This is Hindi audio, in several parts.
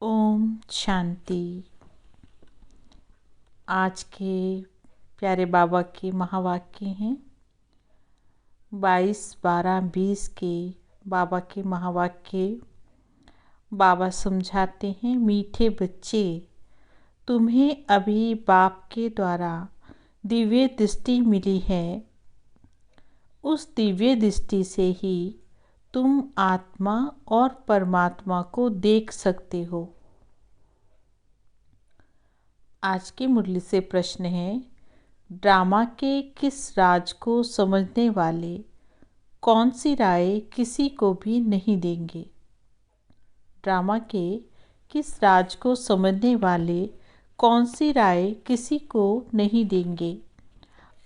ओम शांति। आज के प्यारे बाबा के महावाक्य हैं 22-12-20 के बाबा के महावाक्य। बाबा समझाते हैं, मीठे बच्चे, तुम्हें अभी बाप के द्वारा दिव्य दृष्टि मिली है। उस दिव्य दृष्टि से ही तुम आत्मा और परमात्मा को देख सकते हो। आज की मुरली से प्रश्न है, ड्रामा के किस राज को समझने वाले कौन सी राय किसी को भी नहीं देंगे? ड्रामा के किस राज को समझने वाले कौन सी राय किसी को नहीं देंगे?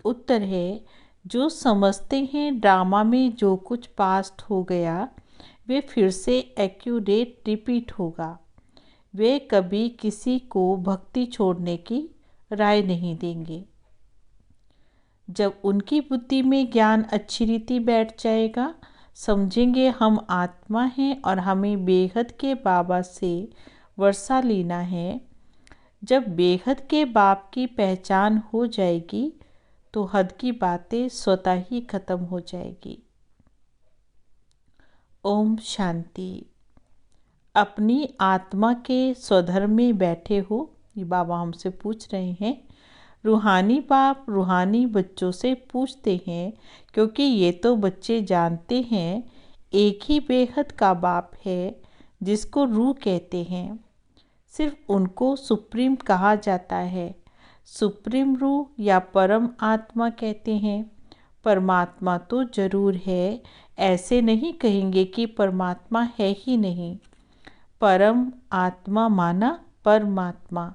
उत्तर है, जो समझते हैं ड्रामा में जो कुछ पास्ट हो गया वे फिर से एक्यूरेट रिपीट होगा। वे कभी किसी को भक्ति छोड़ने की राय नहीं देंगे। जब उनकी बुद्धि में ज्ञान अच्छी रीति बैठ जाएगा, समझेंगे हम आत्मा हैं और हमें बेहद के बाबा से वर्षा लेना है। जब बेहद के बाप की पहचान हो जाएगी तो हद की बातें स्वतः ही खत्म हो जाएगी। ओम शांति। अपनी आत्मा के स्वधर्म में बैठे हो, ये बाबा हमसे पूछ रहे हैं। रूहानी बाप रूहानी बच्चों से पूछते हैं, क्योंकि ये तो बच्चे जानते हैं एक ही बेहद का बाप है जिसको रूह कहते हैं। सिर्फ उनको सुप्रीम कहा जाता है। सुप्रीम रूह या परम आत्मा कहते हैं। परमात्मा तो जरूर है, ऐसे नहीं कहेंगे कि परमात्मा है ही नहीं। परम आत्मा माना परमात्मा।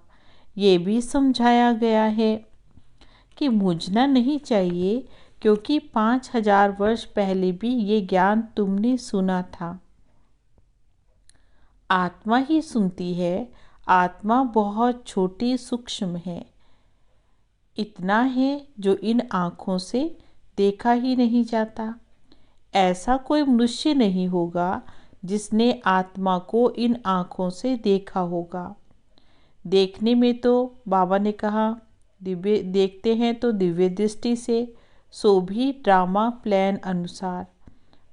ये भी समझाया गया है कि मूझना नहीं चाहिए, क्योंकि 5000 वर्ष पहले भी ये ज्ञान तुमने सुना था। आत्मा ही सुनती है। आत्मा बहुत छोटी सूक्ष्म है। इतना है जो इन आँखों से देखा ही नहीं जाता। ऐसा कोई मनुष्य नहीं होगा जिसने आत्मा को इन आँखों से देखा होगा। देखने में तो बाबा ने कहा दिव्य देखते हैं तो दिव्य दृष्टि से, सो भी ड्रामा प्लान अनुसार।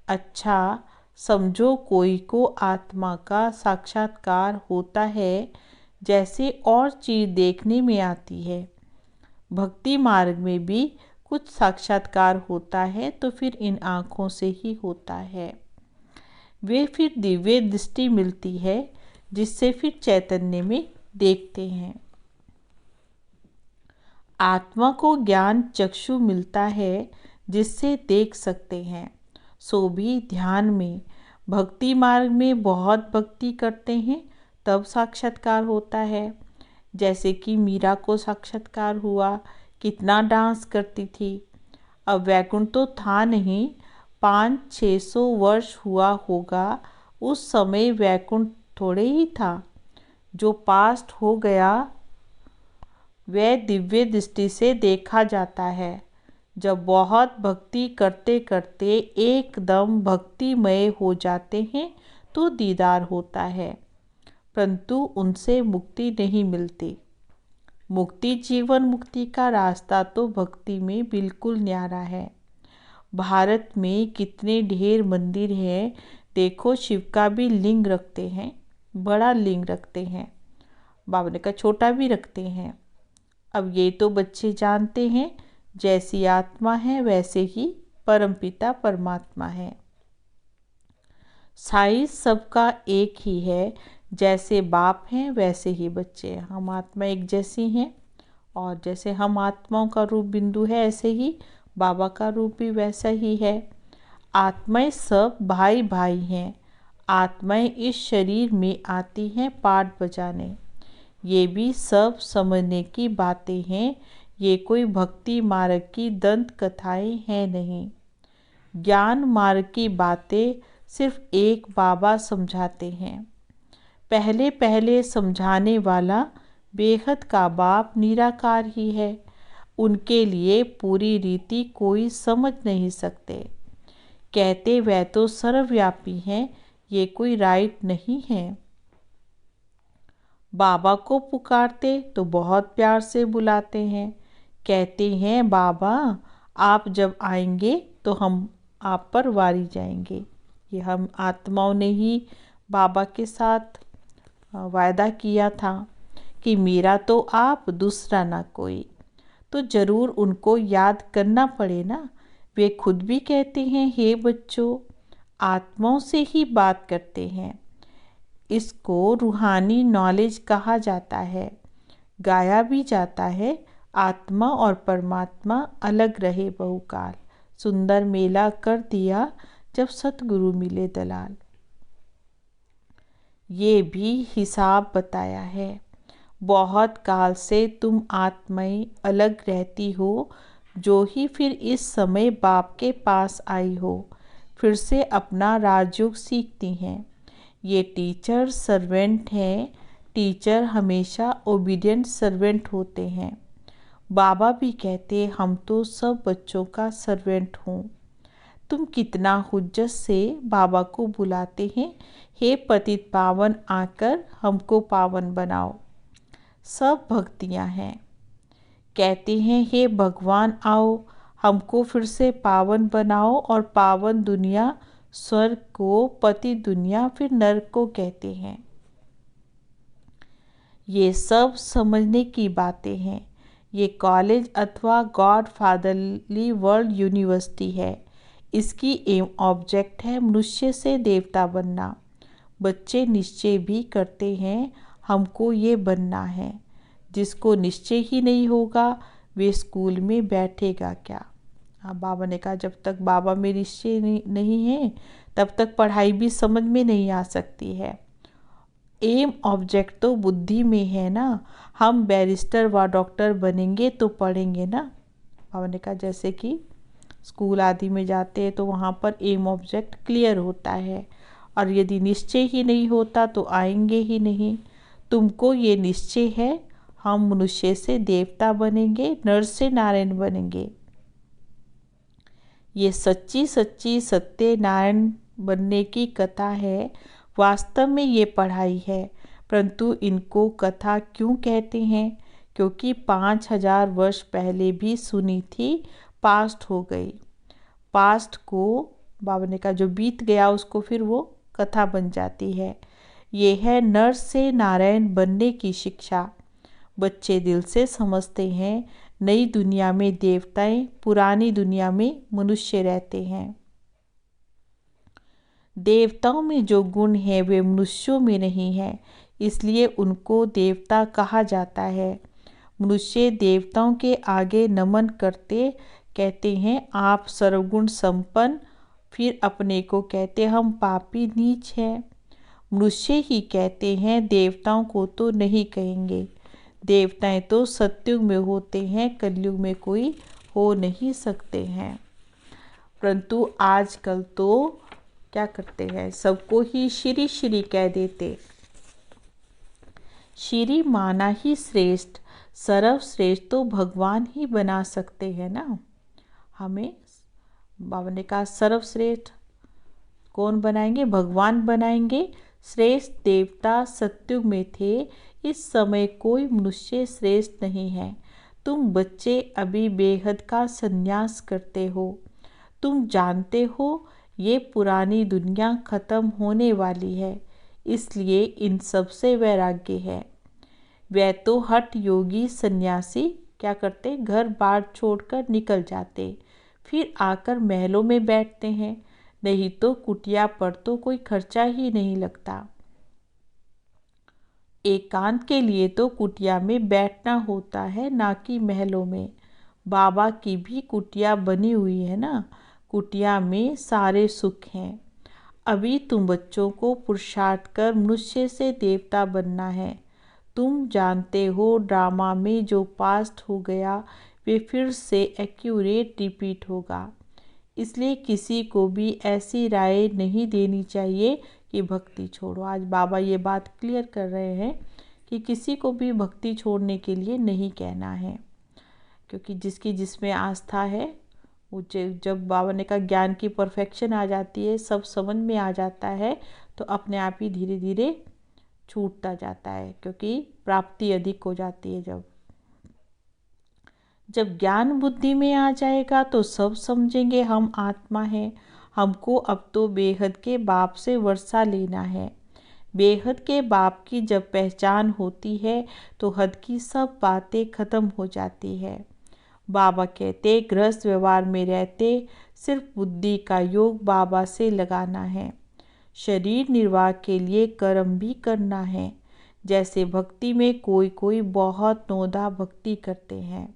अच्छा समझो, कोई को आत्मा का साक्षात्कार होता है जैसे और चीज़ देखने में आती है। भक्ति मार्ग में भी कुछ साक्षात्कार होता है तो फिर इन आँखों से ही होता है। वे फिर दिव्य दृष्टि मिलती है जिससे फिर चैतन्य में देखते हैं। आत्मा को ज्ञान चक्षु मिलता है जिससे देख सकते हैं। सो भी ध्यान में भक्ति मार्ग में बहुत भक्ति करते हैं तब साक्षात्कार होता है। जैसे कि मीरा को साक्षात्कार हुआ, कितना डांस करती थी। अब वैकुंठ तो था नहीं, 500-600 वर्ष हुआ होगा। उस समय वैकुंठ थोड़े ही था। जो पास्ट हो गया वह दिव्य दृष्टि से देखा जाता है। जब बहुत भक्ति करते करते एकदम भक्तिमय हो जाते हैं तो दीदार होता है, परंतु उनसे मुक्ति नहीं मिलती। मुक्ति, जीवन मुक्ति का रास्ता तो भक्ति में बिल्कुल न्यारा है। भारत में कितने ढेर मंदिर हैं, देखो शिव का भी लिंग रखते हैं, बड़ा लिंग रखते हैं, बाबा ने कहा छोटा भी रखते हैं। अब ये तो बच्चे जानते हैं, जैसी आत्मा है वैसे ही परमपिता परमात्मा है। साइज सबका एक ही है, जैसे बाप हैं वैसे ही बच्चे हैं। हम आत्मा एक जैसी हैं, और जैसे हम आत्माओं का रूप बिंदु है, ऐसे ही बाबा का रूप भी वैसा ही है। आत्माएं सब भाई भाई हैं। आत्माएं इस शरीर में आती हैं पाठ बजाने। ये भी सब समझने की बातें हैं, ये कोई भक्ति मार्ग की दंत कथाएं हैं नहीं। ज्ञान मार्ग की बातें सिर्फ एक बाबा समझाते हैं। पहले पहले समझाने वाला बेहद का बाप निराकार ही है। उनके लिए पूरी रीति कोई समझ नहीं सकते। कहते वह तो सर्वव्यापी हैं, ये कोई राइट नहीं है। बाबा को पुकारते तो बहुत प्यार से बुलाते हैं, कहते हैं बाबा आप जब आएंगे तो हम आप पर वारी जाएंगे। ये हम आत्माओं ने ही बाबा के साथ वायदा किया था कि मेरा तो आप दूसरा ना कोई। तो ज़रूर उनको याद करना पड़े ना। वे खुद भी कहते हैं हे बच्चों, आत्माओं से ही बात करते हैं। इसको रूहानी नॉलेज कहा जाता है। गाया भी जाता है, आत्मा और परमात्मा अलग रहे बहुकाल, सुंदर मेला कर दिया जब सतगुरु मिले दलाल। ये भी हिसाब बताया है। बहुत काल से तुम आत्माएं अलग रहती हो, जो ही फिर इस समय बाप के पास आई हो, फिर से अपना राजयोग सीखती हैं। ये टीचर सर्वेंट हैं। टीचर हमेशा ओबीडिएंट सर्वेंट होते हैं। बाबा भी कहते हम तो सब बच्चों का सर्वेंट हूँ। तुम कितना हुज्जत से बाबा को बुलाते हैं, हे पतित पावन आकर हमको पावन बनाओ। सब भक्तियाँ हैं। कहते हैं हे भगवान आओ, हमको फिर से पावन बनाओ। और पावन दुनिया स्वर्ग को, पति दुनिया फिर नरक को कहते हैं। ये सब समझने की बातें हैं। ये कॉलेज अथवा गॉड फादरली वर्ल्ड यूनिवर्सिटी है। इसकी एम ऑब्जेक्ट है मनुष्य से देवता बनना। बच्चे निश्चय भी करते हैं हमको ये बनना है। जिसको निश्चय ही नहीं होगा वे स्कूल में बैठेगा क्या। हाँ, बाबा ने कहा जब तक बाबा में निश्चय नहीं है तब तक पढ़ाई भी समझ में नहीं आ सकती है। एम ऑब्जेक्ट तो बुद्धि में है ना। हम बैरिस्टर व डॉक्टर बनेंगे तो पढ़ेंगे ना। बाबा ने कहा जैसे कि स्कूल आदि में जाते हैं तो वहाँ पर एम ऑब्जेक्ट क्लियर होता है, और यदि निश्चय ही नहीं होता तो आएंगे ही नहीं। तुमको ये निश्चय है हम मनुष्य से देवता बनेंगे, नर से नारायण बनेंगे। ये सच्ची सच्ची सत्य नारायण बनने की कथा है। वास्तव में ये पढ़ाई है, परंतु इनको कथा क्यों कहते हैं? क्योंकि 5000 वर्ष पहले भी सुनी थी, पास्ट हो गई। पास्ट को बाबा ने कहा जो बीत गया उसको फिर वो कथा बन जाती है। ये है नर से नारायण बनने की शिक्षा। बच्चे दिल से समझते हैं नई दुनिया में देवताएं, पुरानी दुनिया में मनुष्य रहते हैं। देवताओं में जो गुण है वे मनुष्यों में नहीं है, इसलिए उनको देवता कहा जाता है। मनुष्य देवताओं के आगे नमन करते, कहते हैं आप सर्वगुण संपन्न, फिर अपने को कहते हम पापी नीच हैं। मनुष्य ही कहते हैं, देवताओं को तो नहीं कहेंगे। देवताएं तो सतयुग में होते हैं, कलयुग में कोई हो नहीं सकते हैं। परंतु आजकल तो क्या करते हैं, सबको ही श्री श्री कह देते। श्री माना ही श्रेष्ठ, सर्वश्रेष्ठ तो भगवान ही बना सकते हैं ना। हमें बाबा ने कहा सर्वश्रेष्ठ कौन बनाएंगे? भगवान बनाएंगे। श्रेष्ठ देवता सतयुग में थे, इस समय कोई मनुष्य श्रेष्ठ नहीं है। तुम बच्चे अभी बेहद का संन्यास करते हो। तुम जानते हो ये पुरानी दुनिया खत्म होने वाली है, इसलिए इन सब से वैराग्य है। वह तो हठ योगी सन्यासी क्या करते? घर बार छोड़कर निकल जाते, फिर आकर महलों में बैठते हैं, नहीं तो कुटिया पर तो कोई खर्चा ही नहीं लगता। एकांत के लिए तो कुटिया में बैठना होता है, ना कि महलों में। बाबा की भी कुटिया बनी हुई है ना, कुटिया में सारे सुख हैं। अभी तुम बच्चों को पुरुषार्थ कर मनुष्य से देवता बनना है। तुम जानते हो ड्रामा में जो पास्ट हो गया वे फिर से एक्यूरेट रिपीट होगा। इसलिए किसी को भी ऐसी राय नहीं देनी चाहिए कि भक्ति छोड़ो। आज बाबा ये बात क्लियर कर रहे हैं कि किसी को भी भक्ति छोड़ने के लिए नहीं कहना है, क्योंकि जिसकी जिसमें आस्था है वो जब बाबा ने कहा ज्ञान की परफेक्शन आ जाती है, सब समझ में आ जाता है, तो अपने आप ही धीरे धीरे छूटता जाता है, क्योंकि प्राप्ति अधिक हो जाती है। जब ज्ञान बुद्धि में आ जाएगा तो सब समझेंगे हम आत्मा हैं। हमको अब तो बेहद के बाप से वर्षा लेना है। बेहद के बाप की जब पहचान होती है तो हद की सब बातें खत्म हो जाती है। बाबा कहते गृहस्थ व्यवहार में रहते सिर्फ बुद्धि का योग बाबा से लगाना है। शरीर निर्वाह के लिए कर्म भी करना है। जैसे भक्ति में कोई कोई बहुत नौदा भक्ति करते हैं,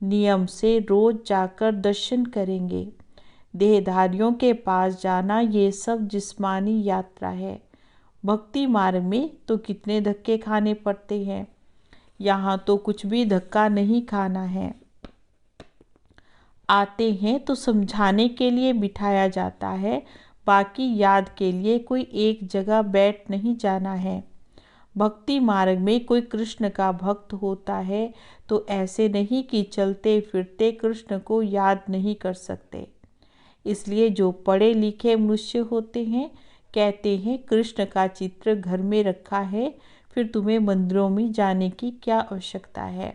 नियम से रोज जाकर दर्शन करेंगे। देहधारियों के पास जाना ये सब जिस्मानी यात्रा है। भक्ति मार्ग में तो कितने धक्के खाने पड़ते हैं, यहाँ तो कुछ भी धक्का नहीं खाना है। आते हैं तो समझाने के लिए बिठाया जाता है, बाकी याद के लिए कोई एक जगह बैठ नहीं जाना है। भक्ति मार्ग में कोई कृष्ण का भक्त होता है तो ऐसे नहीं कि चलते फिरते कृष्ण को याद नहीं कर सकते। इसलिए जो पढ़े लिखे मनुष्य होते हैं कहते हैं कृष्ण का चित्र घर में रखा है, फिर तुम्हें मंदिरों में जाने की क्या आवश्यकता है।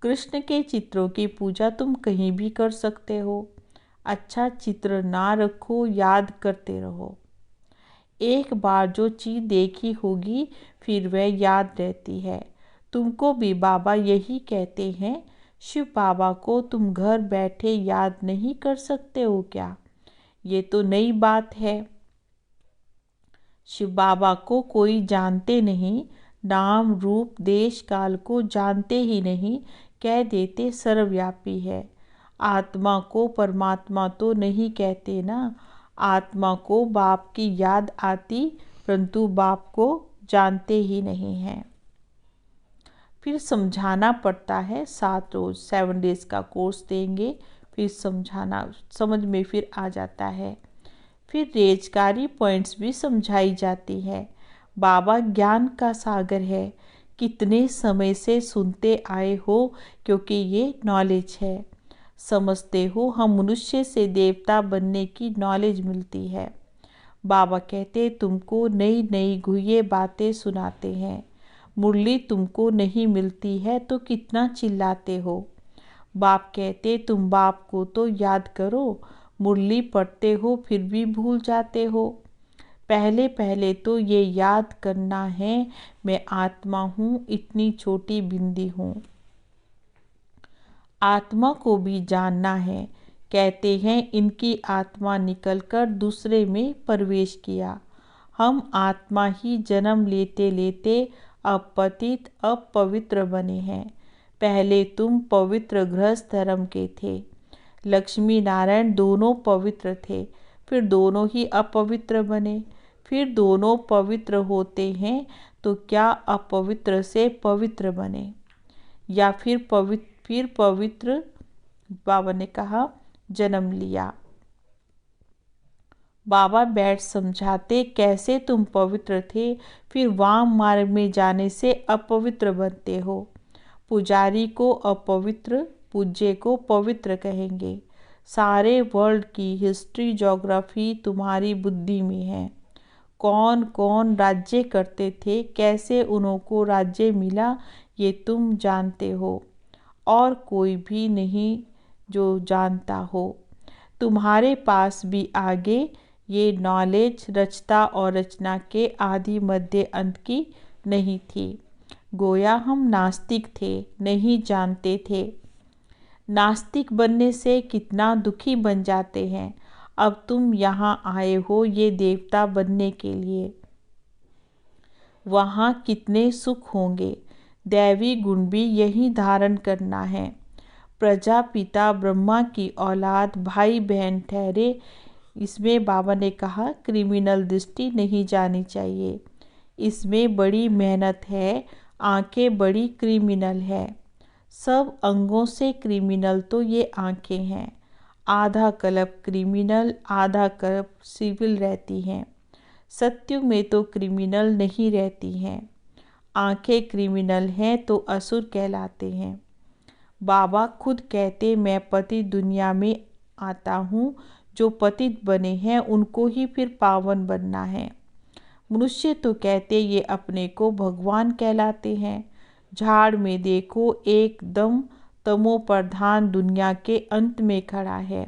कृष्ण के चित्रों की पूजा तुम कहीं भी कर सकते हो। अच्छा चित्र ना रखो, याद करते रहो। एक बार जो चीज़ देखी होगी फिर वह याद रहती है। तुमको भी बाबा यही कहते हैं। शिव बाबा को तुम घर बैठे याद नहीं कर सकते हो क्या? ये तो नई बात है। शिव बाबा को कोई जानते नहीं, नाम रूप देश काल को जानते ही नहीं, कह देते सर्वव्यापी है। आत्मा को परमात्मा तो नहीं कहते ना। आत्मा को बाप की याद आती, परंतु बाप को जानते ही नहीं हैं। फिर समझाना पड़ता है। 7 रोज 7 डेज का कोर्स देंगे, फिर समझाना समझ में फिर आ जाता है। फिर रेजकारी पॉइंट्स भी समझाई जाती है। बाबा ज्ञान का सागर है। कितने समय से सुनते आए हो, क्योंकि ये नॉलेज है। समझते हो हम मनुष्य से देवता बनने की नॉलेज मिलती है। बाबा कहते तुमको नई नई गुह्य बातें सुनाते हैं। मुरली तुमको नहीं मिलती है तो कितना चिल्लाते हो। बाप कहते तुम बाप को तो याद करो, मुरली पढ़ते हो फिर भी भूल जाते हो। पहले पहले तो ये याद करना है मैं आत्मा हूँ, इतनी छोटी बिंदी हूँ। आत्मा को भी जानना है। कहते हैं इनकी आत्मा निकलकर दूसरे में प्रवेश किया। हम आत्मा ही जन्म लेते लेते अपतित अपवित्र बने हैं। पहले तुम पवित्र गृहस्थ धर्म के थे। लक्ष्मी नारायण दोनों पवित्र थे, फिर दोनों ही अपवित्र बने। फिर दोनों पवित्र होते हैं तो क्या अपवित्र से पवित्र बने, या फिर पवित्र बाबा ने कहा जन्म लिया। बाबा बैठ समझाते कैसे तुम पवित्र थे, फिर वाम मार्ग में जाने से अपवित्र बनते हो। पुजारी को अपवित्र, पूज्य को पवित्र कहेंगे। सारे वर्ल्ड की हिस्ट्री ज्योग्राफी तुम्हारी बुद्धि में है। कौन कौन राज्य करते थे, कैसे उनको राज्य मिला, ये तुम जानते हो, और कोई भी नहीं जो जानता हो। तुम्हारे पास भी आगे ये नॉलेज रचता और रचना के आदि मध्य अंत की नहीं थी। गोया हम नास्तिक थे, नहीं जानते थे। नास्तिक बनने से कितना दुखी बन जाते हैं। अब तुम यहाँ आए हो ये देवता बनने के लिए, वहाँ कितने सुख होंगे। दैवी गुण भी यही धारण करना है। प्रजापिता ब्रह्मा की औलाद भाई बहन ठहरे, इसमें बाबा ने कहा क्रिमिनल दृष्टि नहीं जानी चाहिए। इसमें बड़ी मेहनत है, आंखें बड़ी क्रिमिनल है। सब अंगों से क्रिमिनल तो ये आंखें हैं। आधा कल्प क्रिमिनल, आधा कल्प सिविल रहती हैं। सत्युग में तो क्रिमिनल नहीं रहती हैं। आंखें क्रिमिनल हैं तो असुर कहलाते हैं। बाबा खुद कहते मैं पतित दुनिया में आता हूँ, जो पतित बने हैं उनको ही फिर पावन बनना है। मनुष्य तो कहते ये अपने को भगवान कहलाते हैं। झाड़ में देखो एकदम तमो प्रधान दुनिया के अंत में खड़ा है,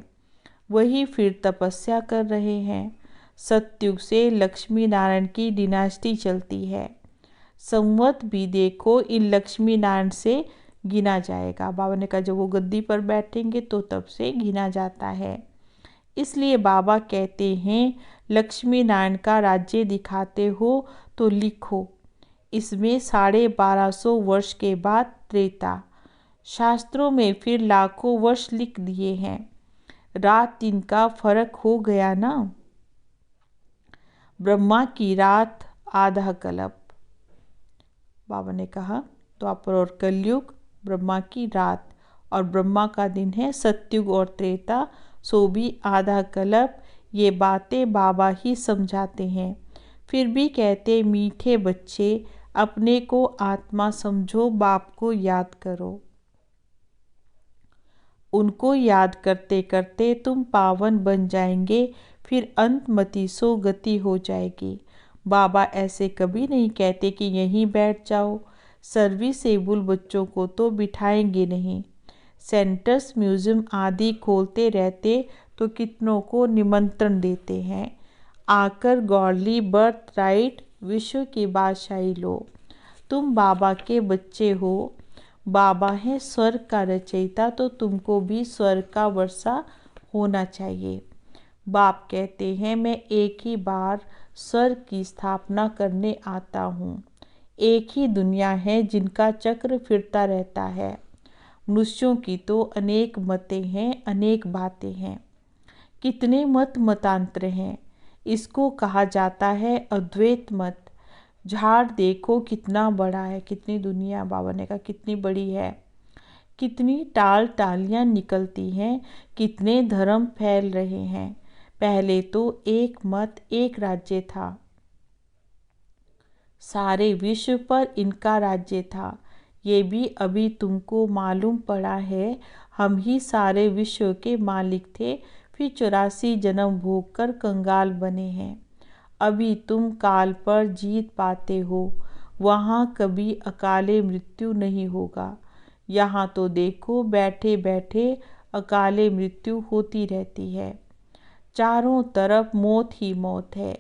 वही फिर तपस्या कर रहे हैं। सतयुग से लक्ष्मी नारायण की डिनास्टी चलती है। संवत भी देखो इन लक्ष्मी नारायण से गिना जाएगा। बाबा ने कहा जब वो गद्दी पर बैठेंगे तो तब से गिना जाता है। इसलिए बाबा कहते हैं लक्ष्मी नारायण का राज्य दिखाते हो तो लिखो। इसमें 1250 वर्ष के बाद त्रेता, शास्त्रों में फिर लाखों वर्ष लिख दिए हैं। रात दिन का फर्क हो गया ना। ब्रह्मा की रात आधा कल्प, बाबा ने कहा द्वापर और कलयुग ब्रह्मा की रात, और ब्रह्मा का दिन है सतयुग और त्रेता, सो भी आधा कल्प। ये बातें बाबा ही समझाते हैं। फिर भी कहते मीठे बच्चे अपने को आत्मा समझो, बाप को याद करो। उनको याद करते करते तुम पावन बन जाएंगे, फिर अंतमति सो गति हो जाएगी। बाबा ऐसे कभी नहीं कहते कि यहीं बैठ जाओ। सर्विसेबल बच्चों को तो बिठाएंगे नहीं। सेंटर्स म्यूजियम आदि खोलते रहते तो कितनों को निमंत्रण देते हैं, आकर गॉडली बर्थ राइट विश्व की बादशाही लो। तुम बाबा के बच्चे हो, बाबा है स्वर्ग का रचयिता, तो तुमको भी स्वर्ग का वर्षा होना चाहिए। बाप कहते हैं मैं एक ही बार स्वर्ग की स्थापना करने आता हूँ। एक ही दुनिया है जिनका चक्र फिरता रहता है। मनुष्यों की तो अनेक मतें हैं, अनेक बातें हैं। कितने मत मतांतर हैं। इसको कहा जाता है अद्वैत मत। झाड़ देखो कितना बड़ा है, कितनी दुनिया, बाबा ने कहा कितनी बड़ी है। कितनी टाल टालियाँ निकलती हैं, कितने धर्म फैल रहे हैं। पहले तो एक मत एक राज्य था, सारे विश्व पर इनका राज्य था। ये भी अभी तुमको मालूम पड़ा है। हम ही सारे विश्व के मालिक थे, फिर 84 जन्म भोग कर कंगाल बने हैं। अभी तुम काल पर जीत पाते हो, वहाँ कभी अकाले मृत्यु नहीं होगा। यहाँ तो देखो बैठे बैठे अकाले मृत्यु होती रहती है। चारों तरफ मौत ही मौत है।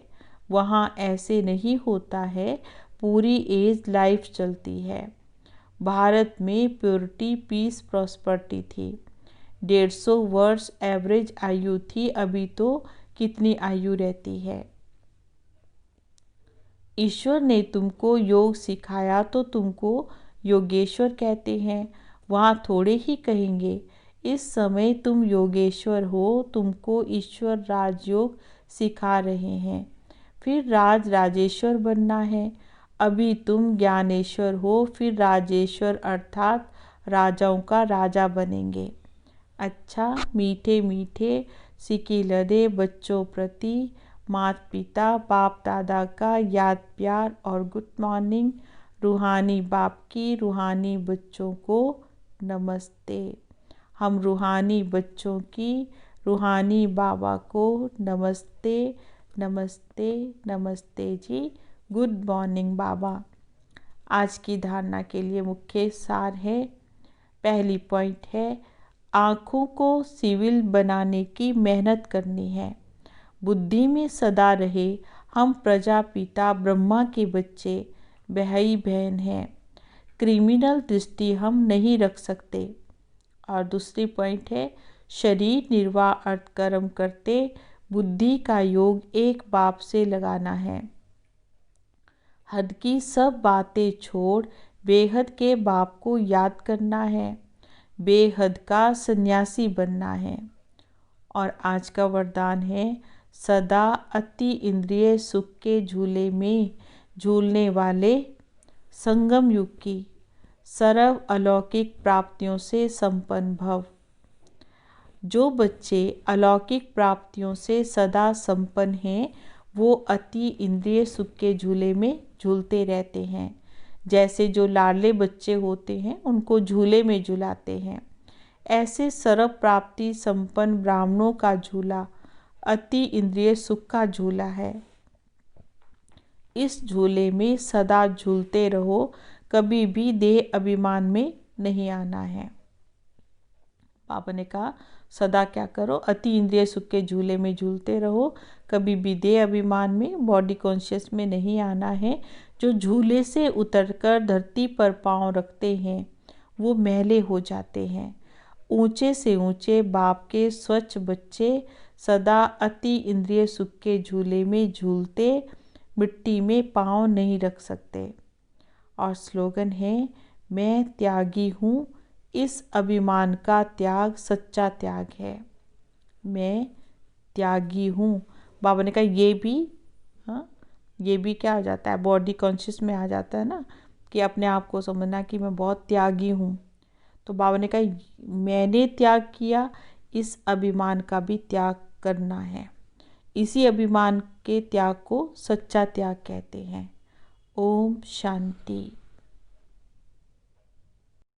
वहाँ ऐसे नहीं होता है, पूरी एज लाइफ चलती है। भारत में प्योरिटी पीस प्रॉस्पर्टी थी। 150 वर्ष एवरेज आयु थी, अभी तो कितनी आयु रहती है। ईश्वर ने तुमको योग सिखाया तो तुमको योगेश्वर कहते हैं, वहाँ थोड़े ही कहेंगे। इस समय तुम योगेश्वर हो, तुमको ईश्वर राजयोग सिखा रहे हैं, फिर राज राजेश्वर बनना है। अभी तुम ज्ञानेश्वर हो, फिर राजेश्वर अर्थात राजाओं का राजा बनेंगे। अच्छा मीठे मीठे सिकी लदे बच्चों प्रति माता पिता बाप दादा का याद प्यार और गुड मॉर्निंग। रूहानी बाप की रूहानी बच्चों को नमस्ते। हम रूहानी बच्चों की रूहानी बाबा को नमस्ते नमस्ते नमस्ते जी। गुड मॉर्निंग बाबा। आज की धारणा के लिए मुख्य सार है। पहली पॉइंट है, आँखों को सिविल बनाने की मेहनत करनी है। बुद्धि में सदा रहे हम प्रजापिता ब्रह्मा के बच्चे, भाई बहन हैं। क्रिमिनल दृष्टि हम नहीं रख सकते। और दूसरी पॉइंट है, शरीर निर्वाह अर्थ कर्म करते बुद्धि का योग एक बाप से लगाना है। हद की सब बातें छोड़ बेहद के बाप को याद करना है। बेहद का सन्यासी बनना है। और आज का वरदान है, सदा अति इंद्रिय सुख के झूले में झूलने वाले संगम युग की सर्व अलौकिक प्राप्तियों से संपन्न भव। जो बच्चे अलौकिक प्राप्तियों से सदा संपन्न हैं, वो अति इंद्रिय सुख के झूले में झूलते रहते हैं। जैसे जो लाडले बच्चे होते हैं उनको झूले में झुलाते हैं, ऐसे सर्व प्राप्ति संपन्न ब्राह्मणों का झूला अति इंद्रिय सुख का झूला है। इस झूले में सदा झूलते रहो, कभी भी देह अभिमान में नहीं आना है। पापा ने कहा सदा क्या करो, अति इंद्रिय सुख के झूले में झूलते रहो, कभी भी देह अभिमान में, बॉडी कॉन्शियस में नहीं आना है। जो झूले से उतरकर धरती पर पांव रखते हैं वो मैले हो जाते हैं। ऊंचे से ऊंचे बाप के स्वच्छ बच्चे सदा अति इंद्रिय सुख के झूले में झूलते मिट्टी में पांव नहीं रख सकते। और स्लोगन है, मैं त्यागी हूँ, इस अभिमान का त्याग सच्चा त्याग है। मैं त्यागी हूँ। बाबा ने कहा ये भी क्या आ जाता है, बॉडी कॉन्शियस में आ जाता है ना, कि अपने आप को समझना कि मैं बहुत त्यागी हूँ। तो बाबा ने कहा मैंने त्याग किया, इस अभिमान का भी त्याग करना है। इसी अभिमान के त्याग को सच्चा त्याग कहते हैं। ओम शांति।